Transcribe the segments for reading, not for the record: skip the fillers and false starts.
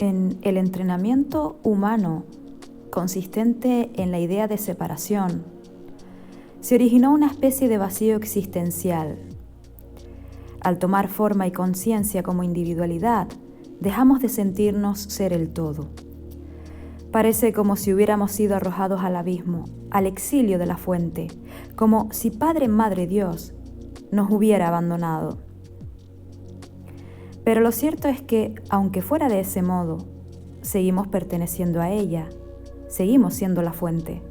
en el entrenamiento humano, consistente en la idea de separación, se originó una especie de vacío existencial. Al tomar forma y conciencia como individualidad, dejamos de sentirnos ser el todo. Parece como si hubiéramos sido arrojados al abismo, al exilio de la fuente, como si Padre, Madre, Dios nos hubiera abandonado. Pero lo cierto es que, aunque fuera de ese modo, seguimos perteneciendo a ella, seguimos siendo la fuente.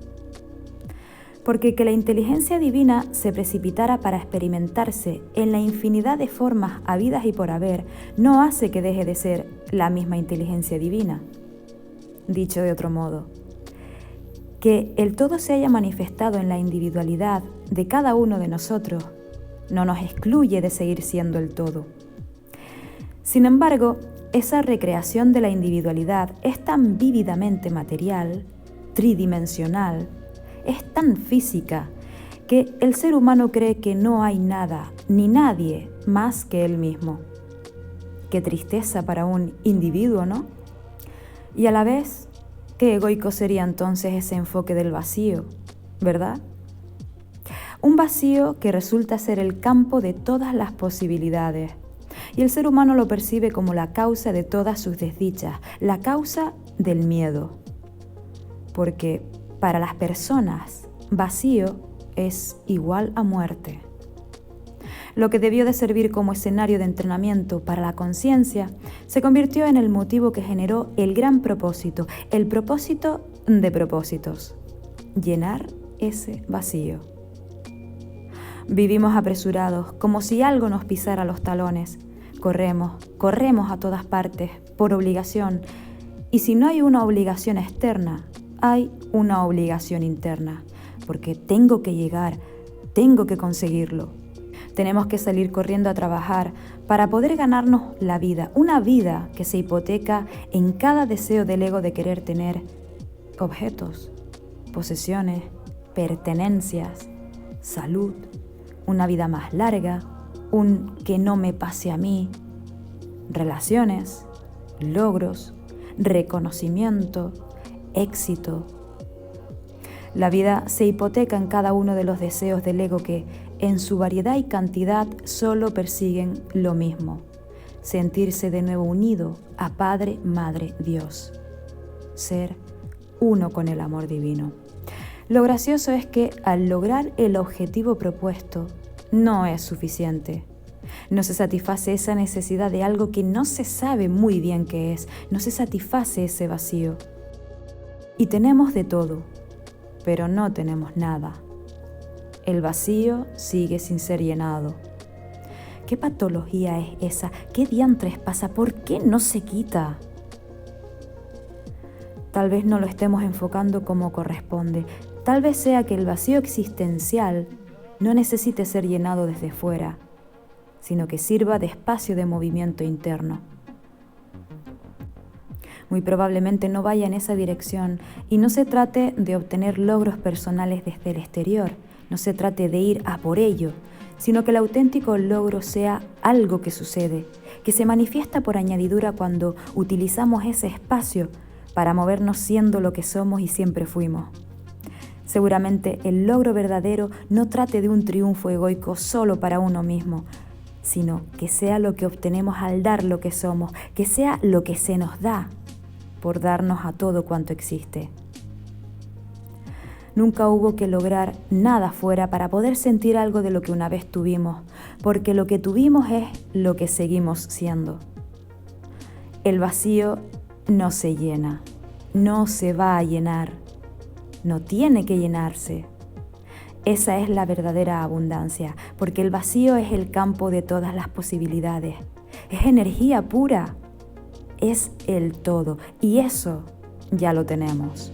Porque que la inteligencia divina se precipitara para experimentarse en la infinidad de formas habidas y por haber, no hace que deje de ser la misma inteligencia divina. Dicho de otro modo, que el todo se haya manifestado en la individualidad de cada uno de nosotros no nos excluye de seguir siendo el todo. Sin embargo, esa recreación de la individualidad es tan vívidamente material, tridimensional, es tan física, que el ser humano cree que no hay nada ni nadie más que él mismo. Qué tristeza para un individuo, ¿no? Y a la vez, qué egoico sería entonces ese enfoque del vacío, ¿verdad? Un vacío que resulta ser el campo de todas las posibilidades. Y el ser humano lo percibe como la causa de todas sus desdichas, la causa del miedo. Porque para las personas, vacío es igual a muerte. Lo que debió de servir como escenario de entrenamiento para la conciencia se convirtió en el motivo que generó el gran propósito, el propósito de propósitos: llenar ese vacío. Vivimos apresurados, como si algo nos pisara los talones. Corremos a todas partes, por obligación. Y si no hay una obligación externa, hay una obligación interna, porque tengo que llegar, tengo que conseguirlo. Tenemos que salir corriendo a trabajar para poder ganarnos la vida, una vida que se hipoteca en cada deseo del ego de querer tener objetos, posesiones, pertenencias, salud, una vida más larga, un que no me pase a mí, relaciones, logros, reconocimiento, éxito. La vida se hipoteca en cada uno de los deseos del ego que, en su variedad y cantidad, solo persiguen lo mismo: sentirse de nuevo unido a Padre, Madre, Dios, ser uno con el amor divino. Lo gracioso es que al lograr el objetivo propuesto, no es suficiente. No se satisface esa necesidad de algo que no se sabe muy bien qué es, no se satisface ese vacío. Y tenemos de todo, pero no tenemos nada. El vacío sigue sin ser llenado. ¿Qué patología es esa? ¿Qué diantres pasa? ¿Por qué no se quita? Tal vez no lo estemos enfocando como corresponde. Tal vez sea que el vacío existencial no necesite ser llenado desde fuera, sino que sirva de espacio de movimiento interno. Muy probablemente no vaya en esa dirección y no se trate de obtener logros personales desde el exterior, no se trate de ir a por ello, sino que el auténtico logro sea algo que sucede, que se manifiesta por añadidura cuando utilizamos ese espacio para movernos siendo lo que somos y siempre fuimos. Seguramente el logro verdadero no trate de un triunfo egoico solo para uno mismo, sino que sea lo que obtenemos al dar lo que somos, que sea lo que se nos da por darnos a todo cuanto existe. Nunca hubo que lograr nada fuera para poder sentir algo de lo que una vez tuvimos, porque lo que tuvimos es lo que seguimos siendo. El vacío no se llena, no se va a llenar, no tiene que llenarse. Esa es la verdadera abundancia, porque el vacío es el campo de todas las posibilidades, es energía pura, es el todo, y eso ya lo tenemos.